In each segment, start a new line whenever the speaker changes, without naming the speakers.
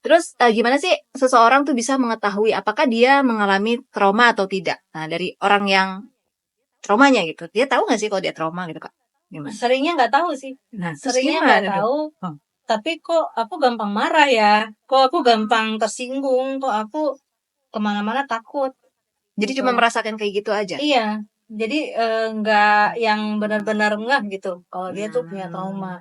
Terus gimana sih seseorang tuh bisa mengetahui apakah dia mengalami trauma atau tidak? Nah, dari orang yang traumanya gitu, dia tahu nggak sih kalau dia trauma gitu Kak? Gimana?
Seringnya nggak tahu sih.
Nah, terus
Seringnya
gimana
nggak
dong?
tahu.
Oh.
Tapi kok aku gampang marah ya? Kok aku gampang tersinggung? Kok aku kemana-mana takut?
Jadi
Gitu.
cuma merasakan kayak gitu aja?
Iya. Jadi nggak yang benar-benar ngeh gitu. Kalau dia tuh punya trauma.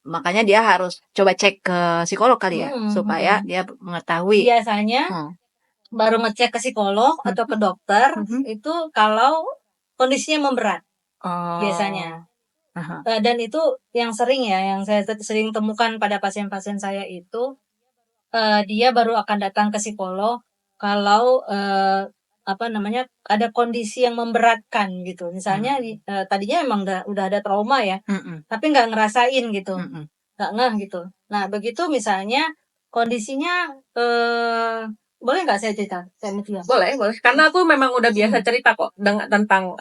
Makanya dia harus coba cek ke psikolog kali ya, supaya dia mengetahui.
Biasanya baru ngecek ke psikolog atau ke dokter itu kalau kondisinya memberat. Biasanya. Dan itu yang sering ya, yang saya sering temukan pada pasien-pasien saya itu, dia baru akan datang ke psikolog kalau ada kondisi yang memberatkan gitu. Misalnya tadinya emang udah ada trauma ya, tapi nggak ngerasain gitu, nggak ngeh gitu. Nah begitu misalnya kondisinya boleh nggak saya cerita?
Boleh. Karena aku memang udah biasa cerita kok tentang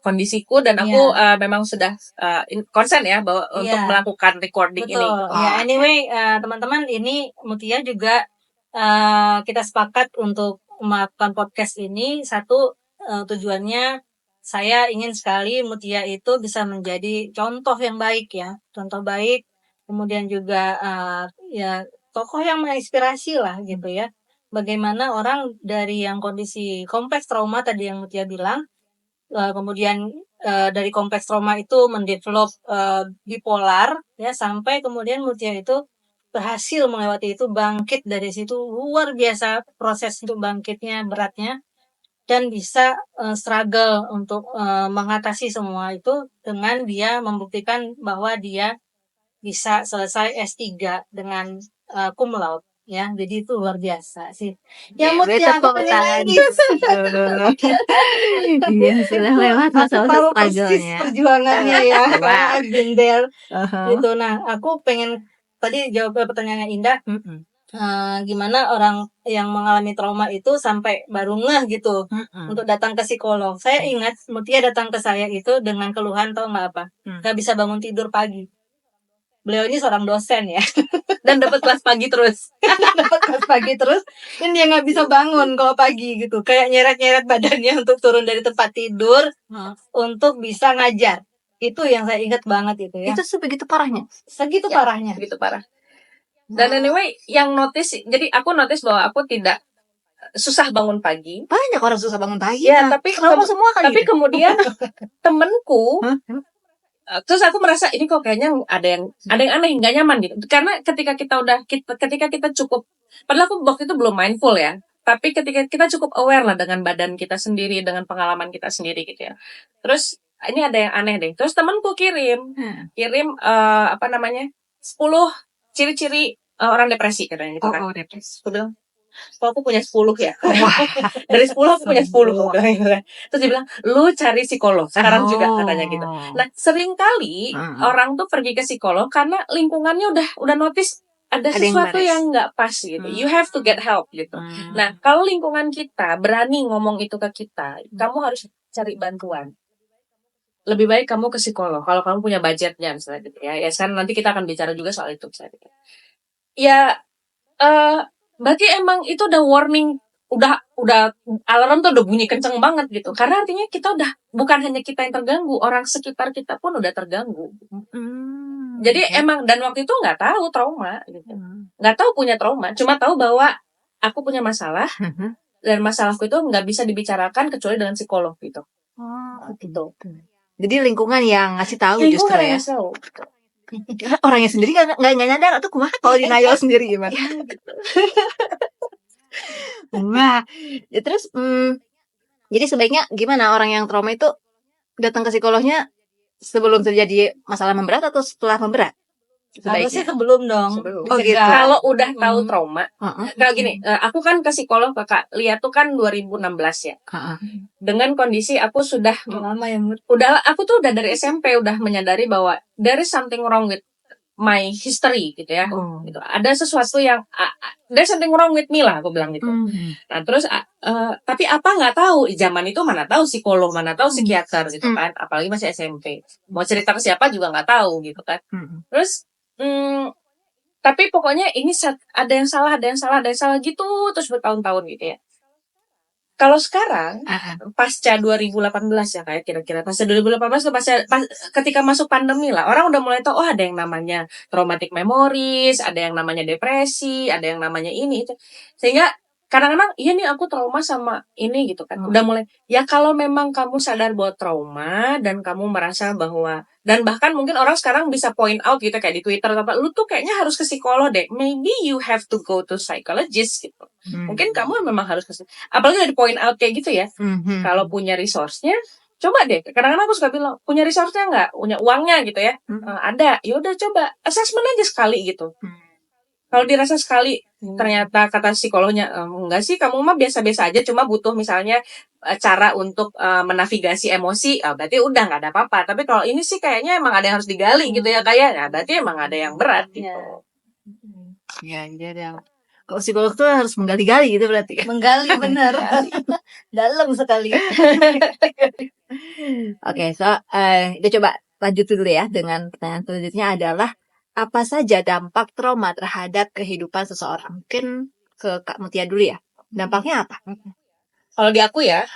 kondisiku dan aku memang sudah konsen ya bahwa untuk melakukan recording ini.
Ya, anyway, teman-teman, ini Mutia juga kita sepakat untuk melakukan podcast ini. Satu, tujuannya saya ingin sekali Mutia itu bisa menjadi contoh yang baik ya, contoh baik. Kemudian juga ya tokoh yang menginspirasi lah gitu ya. Bagaimana orang dari yang kondisi kompleks trauma tadi yang Mutia bilang, kemudian dari kompleks trauma itu mendevelop bipolar ya, sampai kemudian Mutia itu berhasil melewati itu, bangkit dari situ. Luar biasa proses untuk bangkitnya, beratnya, dan bisa struggle untuk mengatasi semua itu dengan dia membuktikan bahwa dia bisa selesai S3 dengan cum laude ya. Jadi itu luar biasa sih. Ya Mutia, aku pengen nangis.
Iya, sudah lewat masa-masa struggle-nya.
Perjuangannya ya, karena I've been there. Gitu. Nah, aku pengen tadi jawab pertanyaannya Indah. Gimana orang yang mengalami trauma itu sampai baru ngeh gitu untuk datang ke psikolog. Saya ingat Mutia datang ke saya itu dengan keluhan, tau nggak apa? Nggak bisa bangun tidur pagi. Beliau ini seorang dosen ya,
dan dapat kelas pagi terus.
Dan dia nggak bisa bangun kalau pagi gitu, kayak nyeret-nyeret badannya untuk turun dari tempat tidur untuk bisa ngajar. Itu yang saya ingat banget itu ya.
Itu sebegitu parahnya?
Segitu parahnya.
Segitu parah. Dan anyway, yang jadi aku notice bahwa aku tidak susah bangun pagi.
Banyak orang susah bangun pagi.
Ya, tapi
semua kan
tapi
gitu?
kemudian temenku, terus aku merasa ini kok kayaknya ada yang aneh, nggak nyaman gitu. Karena ketika kita cukup, padahal aku waktu itu belum mindful ya. Tapi ketika kita cukup aware lah dengan badan kita sendiri, dengan pengalaman kita sendiri gitu ya. Terus ini ada yang aneh deh. Terus temanku kirim 10 ciri-ciri orang depresi katanya gitu kan.
Depresi.
Aku bilang, aku punya 10 ya. Dari 10 aku punya 10. Terus dia bilang, lu cari psikolog sekarang juga katanya gitu. Nah, sering kali orang tuh pergi ke psikolog karena lingkungannya udah notice ada sesuatu yang nggak pas gitu. You have to get help gitu. Nah, kalau lingkungan kita berani ngomong itu ke kita, kamu harus cari bantuan. Lebih baik kamu ke psikolog kalau kamu punya budgetnya misalnya gitu ya. Ya sekarang nanti kita akan bicara juga soal itu misalnya. Ya berarti emang itu udah warning, udah alarm tuh udah bunyi kenceng banget gitu. Karena artinya kita udah, bukan hanya kita yang terganggu, orang sekitar kita pun udah terganggu. Jadi emang, dan waktu itu nggak tahu trauma gitu, nggak tahu punya trauma, cuma tahu bahwa aku punya masalah dan masalahku itu nggak bisa dibicarakan kecuali dengan psikolog gitu.
Gitu. Jadi lingkungan yang ngasih tahu justru ya. Orangnya sendiri nggak nyadar atau kumaha kalau denial sendiri gimana? Wah, ya terus jadi sebaiknya gimana orang yang trauma itu datang ke psikolognya sebelum terjadi masalah memberat atau setelah memberat?
Harusnya sebelum dong.
Gitu.
Kalau udah tahu trauma, kalau gini, aku kan ke psikolog Kakak lihat tuh kan 2016 ya. Dengan kondisi aku sudah
lama ya,
aku tuh udah dari SMP udah menyadari bahwa there is something wrong with my history gitu ya. Gitu. Ada sesuatu yang there's something wrong with me lah, aku bilang gitu. Nah, terus tapi apa nggak tahu, zaman itu mana tahu psikolog, mana tahu psikiater gitu kan, apalagi masih SMP. Mau cerita ke siapa juga nggak tahu gitu kan. Terus Tapi pokoknya ini ada yang salah gitu terus bertahun-tahun gitu ya. Kalau sekarang pasca 2018 ya kayak kira-kira pasca 2018 tuh ketika masuk pandemi lah, orang udah mulai tahu ada yang namanya traumatic memories, ada yang namanya depresi, ada yang namanya ini itu. Sehingga kadang-kadang iya nih aku trauma sama ini gitu kan. Udah mulai ya kalau memang kamu sadar bahwa trauma dan kamu merasa bahwa dan bahkan mungkin orang sekarang bisa point out gitu kayak di Twitter apa lu tuh kayaknya harus ke psikolog deh. Maybe you have to go to psychologist gitu. Mungkin kamu memang harus ke apalagi dari point out kayak gitu ya. Kalau punya resource-nya coba deh. Kadang-kadang aku suka bilang punya resource-nya nggak, punya uangnya gitu ya. Ada, ya udah coba assessment aja sekali gitu. Kalau dirasa sekali ternyata kata psikolognya enggak sih kamu mah biasa-biasa aja cuma butuh misalnya cara untuk menavigasi emosi, berarti udah nggak ada apa-apa. Tapi kalau ini sih kayaknya emang ada yang harus digali gitu ya kayak, ya berarti emang ada yang berat gitu.
Ya, jadi kalau psikolog tuh harus menggali-gali gitu berarti.
Menggali bener. Dalam sekali.
Oke, kita coba lanjut dulu ya dengan pertanyaan selanjutnya adalah apa saja dampak trauma terhadap kehidupan seseorang? Mungkin ke Kak Mutia dulu ya. Dampaknya apa?
Kalau di aku ya,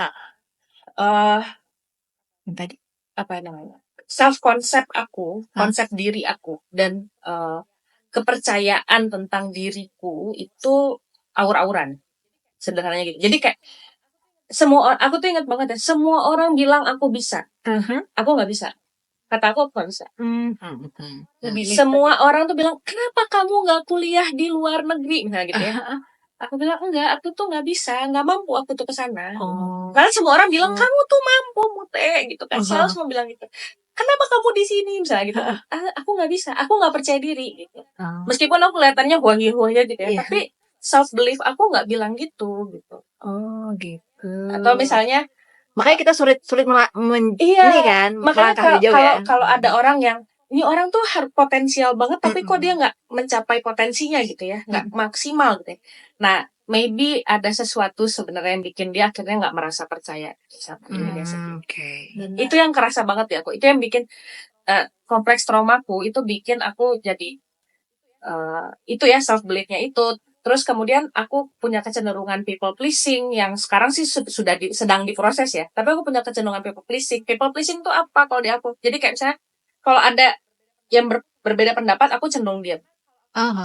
Yang tadi
apa namanya? Self concept aku, konsep diri aku dan kepercayaan tentang diriku itu aur-auran. Sederhananya gitu. Jadi kayak aku tuh ingat banget ya, semua orang bilang aku bisa. Aku nggak bisa. Kata aku nggak bisa. Semua orang tuh bilang, kenapa kamu nggak kuliah di luar negeri? Nah gitu ya. Aku bilang, enggak, aku tuh nggak bisa, nggak mampu aku tuh kesana. Karena semua orang bilang, kamu tuh mampu, Mute, gitu kan. Selalu semua bilang gitu. Kenapa kamu di sini, misalnya gitu. Aku nggak bisa, aku nggak percaya diri, gitu. Meskipun aku kelihatannya huang-huangnya gitu ya, tapi self-belief aku nggak bilang gitu.
Oh gitu.
Atau misalnya,
makanya kita sulit ini kan,
makanya
jauh
kalau ada orang yang ini orang tuh potensial banget tapi kok dia nggak mencapai potensinya gitu ya, nggak maksimal gitu ya. Nah maybe ada sesuatu sebenarnya yang bikin dia akhirnya nggak merasa percaya sama diri dia sendiri. Itu yang kerasa banget ya aku, itu yang bikin kompleks traumaku, itu bikin aku jadi itu ya self beliefnya itu. Terus kemudian aku punya kecenderungan people pleasing yang sekarang sih sedang diproses ya. Tapi aku punya kecenderungan people pleasing. People pleasing itu apa kalau di aku? Jadi kayak misalnya kalau ada yang berbeda pendapat, aku cenderung diam.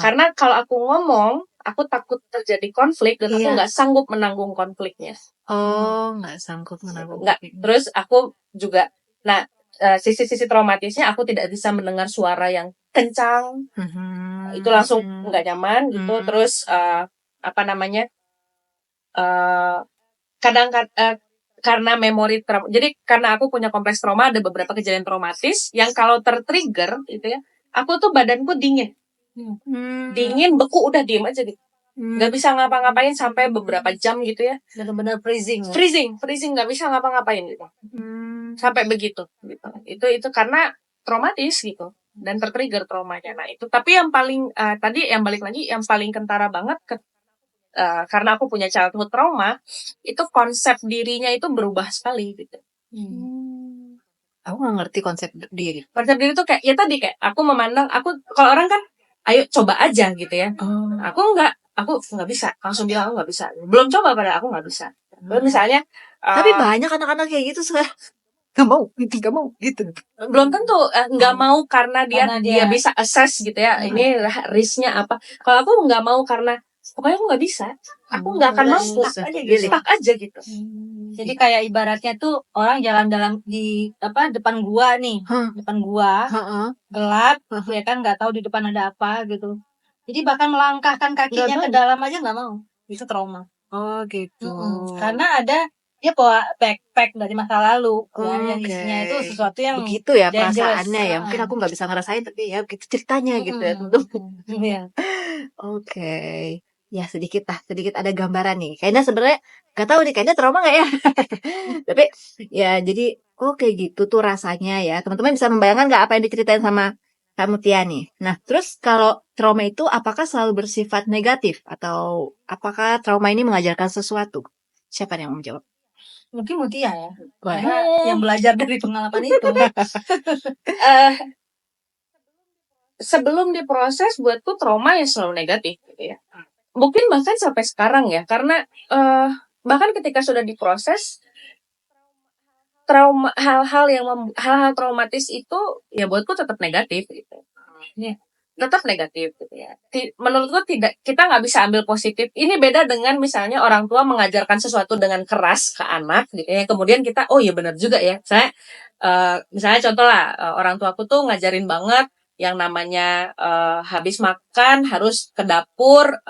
Karena kalau aku ngomong, aku takut terjadi konflik dan aku nggak sanggup menanggung konfliknya.
Nggak sanggup menanggung.
Nggak. Terus aku juga, sisi-sisi traumatisnya aku tidak bisa mendengar suara yang kencang. Itu langsung nggak nyaman gitu. Terus apa namanya, karena memori trauma, jadi karena aku punya kompleks trauma, ada beberapa kejadian traumatis yang kalau tertrigger gitu ya, aku tuh badanku dingin, beku, udah diem aja gitu, nggak bisa ngapa-ngapain sampai beberapa jam gitu ya,
benar-benar freezing
nggak bisa ngapa-ngapain gitu, sampai begitu gitu. Itu karena traumatis gitu dan tertrigger traumanya. Nah itu, tapi yang paling tadi yang balik lagi yang paling kentara banget karena aku punya childhood trauma, itu konsep dirinya itu berubah sekali gitu.
Aku nggak ngerti konsep diri.
Konsep diri itu kayak ya tadi kayak aku memandang aku, kalau orang kan ayo coba aja gitu ya. Aku nggak bisa, langsung bilang aku nggak bisa. Belum coba pada aku nggak bisa. Misalnya
tapi banyak anak-anak kayak gitu sekarang. Gak mau gitu.
Belum tentu nggak mau karena dia bisa assess gitu ya. Ini risknya apa. Kalau aku nggak mau karena pokoknya aku nggak bisa, aku nggak akan mampu, stuck aja gitu.
Jadi kayak ibaratnya tuh orang jalan di depan gua nih, depan gua gelap, ya kan nggak tahu di depan ada apa gitu. Jadi bahkan melangkahkan kakinya ke dalam aja nggak mau, itu trauma.
Oh gitu.
Karena ada dia bawa backpack dari masa lalu, yang isinya itu sesuatu yang
begitu ya perasaannya ya. Mungkin aku nggak bisa ngerasain tapi ya begitu ceritanya gitu ya tentu. Oke. Ya sedikit ada gambaran nih. Kayaknya sebenarnya nggak tahu nih, kayaknya trauma nggak ya? Tapi ya jadi kayak gitu tuh rasanya ya. Teman-teman bisa membayangkan nggak apa yang diceritain sama Kak Mutia nih. Nah terus kalau trauma itu apakah selalu bersifat negatif atau apakah trauma ini mengajarkan sesuatu? Siapa yang mau menjawab?
Mungkin Mutia ya, karena yang belajar dari pengalaman itu.
sebelum diproses buatku trauma ya selalu negatif gitu ya. Mungkin bahkan sampai sekarang ya, karena bahkan ketika sudah diproses, hal-hal traumatis itu ya buatku tetap negatif gitu. Ya, tetap negatif gitu ya. Menurutku kita nggak bisa ambil positif. Ini beda dengan misalnya orang tua mengajarkan sesuatu dengan keras ke anak gitu ya. Kemudian kita, oh iya benar juga ya. Misalnya contoh lah, orang tuaku tuh ngajarin banget yang namanya habis makan harus ke dapur,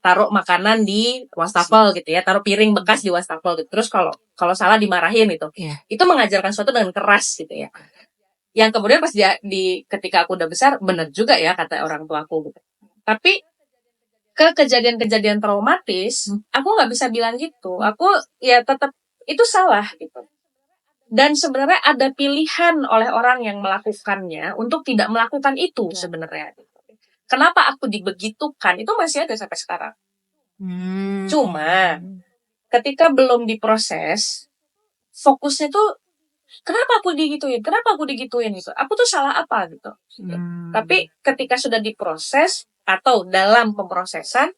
taruh makanan di wastafel gitu ya, taruh piring bekas di wastafel gitu. Terus kalau salah dimarahin gitu.
Iya.
Itu mengajarkan sesuatu dengan keras gitu ya. Yang kemudian pas ketika aku udah besar, bener juga ya kata orang tuaku gitu. Tapi ke kejadian-kejadian traumatis, aku nggak bisa bilang gitu. Aku ya tetap itu salah gitu. Dan sebenarnya ada pilihan oleh orang yang melakukannya untuk tidak melakukan itu sebenarnya. Kenapa aku dibegitukan itu masih ada sampai sekarang. Cuma ketika belum diproses, fokusnya tuh kenapa aku digituin gitu. Aku tuh salah apa gitu. Tapi ketika sudah diproses atau dalam pemrosesan,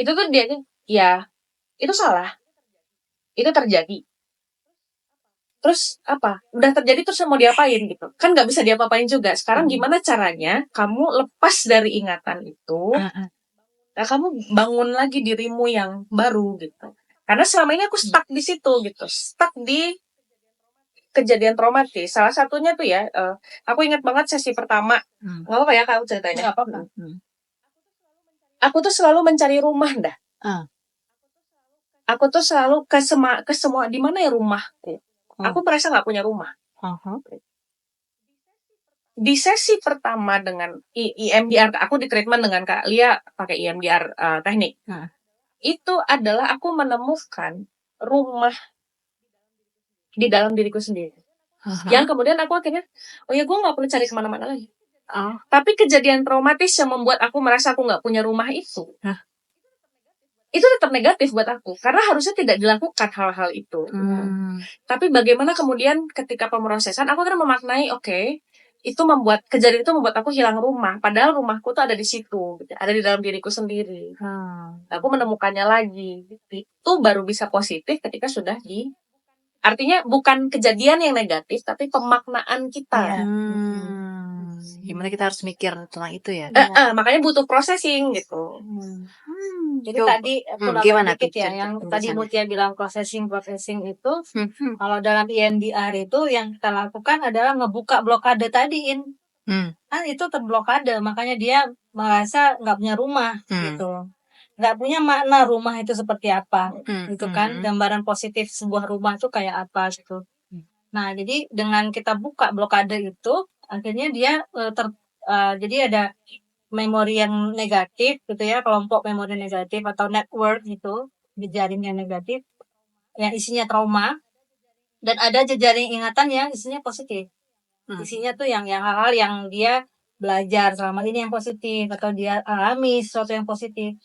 itu tuh dia ya itu salah. Itu terjadi. Terus apa? Udah terjadi terus mau diapain gitu. Kan nggak bisa diapa-apain juga. Sekarang gimana caranya kamu lepas dari ingatan itu, nah kamu bangun lagi dirimu yang baru gitu. Karena selama ini aku stuck di situ gitu. Stuck di kejadian traumatis. Salah satunya tuh ya, aku ingat banget sesi pertama. Nggak apa-apa ya kalau ceritanya.
Nggak apa-apa.
Aku tuh selalu mencari rumah dah. Aku tuh selalu ke semua di mana ya rumahku. Aku merasa nggak punya rumah. Di sesi pertama dengan EMDR, aku di treatment dengan Kak Lia pakai EMDR teknik. Itu adalah aku menemukan rumah di dalam diriku sendiri. Yang kemudian aku akhirnya, oh ya gue nggak perlu cari kemana-mana lagi. Tapi kejadian traumatis yang membuat aku merasa aku nggak punya rumah itu tetap negatif buat aku. Karena harusnya tidak dilakukan hal-hal itu. Tapi bagaimana kemudian ketika pemrosesan, aku akan memaknai, oke, kejadian itu membuat aku hilang rumah. Padahal rumahku tuh ada di situ, gitu. Ada di dalam diriku sendiri. Aku menemukannya lagi. Itu baru bisa positif ketika sudah artinya bukan kejadian yang negatif, tapi pemaknaan kita.
Gimana kita harus mikir tentang itu ya?
Makanya butuh processing gitu.
Jadi tadi aku
gimana
dikit ya, yang tadi Mutia bilang processing itu, kalau dalam EMDR itu yang kita lakukan adalah ngebuka blokade tadiin. Kan itu terblokade, makanya dia merasa nggak punya rumah gitu. Nggak punya makna rumah itu seperti apa gitu kan, gambaran positif sebuah rumah itu kayak apa gitu. Nah jadi dengan kita buka blokade itu akhirnya dia jadi ada memori yang negatif gitu ya, kelompok memori negatif atau network gitu, jejaring yang negatif yang isinya trauma, dan ada jejaring ingatan yang isinya positif. Isinya tuh yang hal-hal yang dia belajar selama ini yang positif atau dia alami sesuatu yang positif.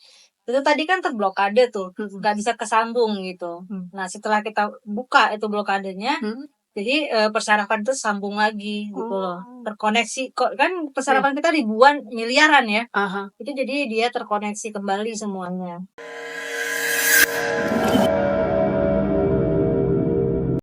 Itu tadi kan terblokade tuh, nggak bisa kesambung gitu. Nah setelah kita buka itu blokadenya, jadi persarafan itu sambung lagi gitu loh, terkoneksi. Kok kan persarafan kita ribuan miliaran ya, itu jadi dia terkoneksi kembali semuanya.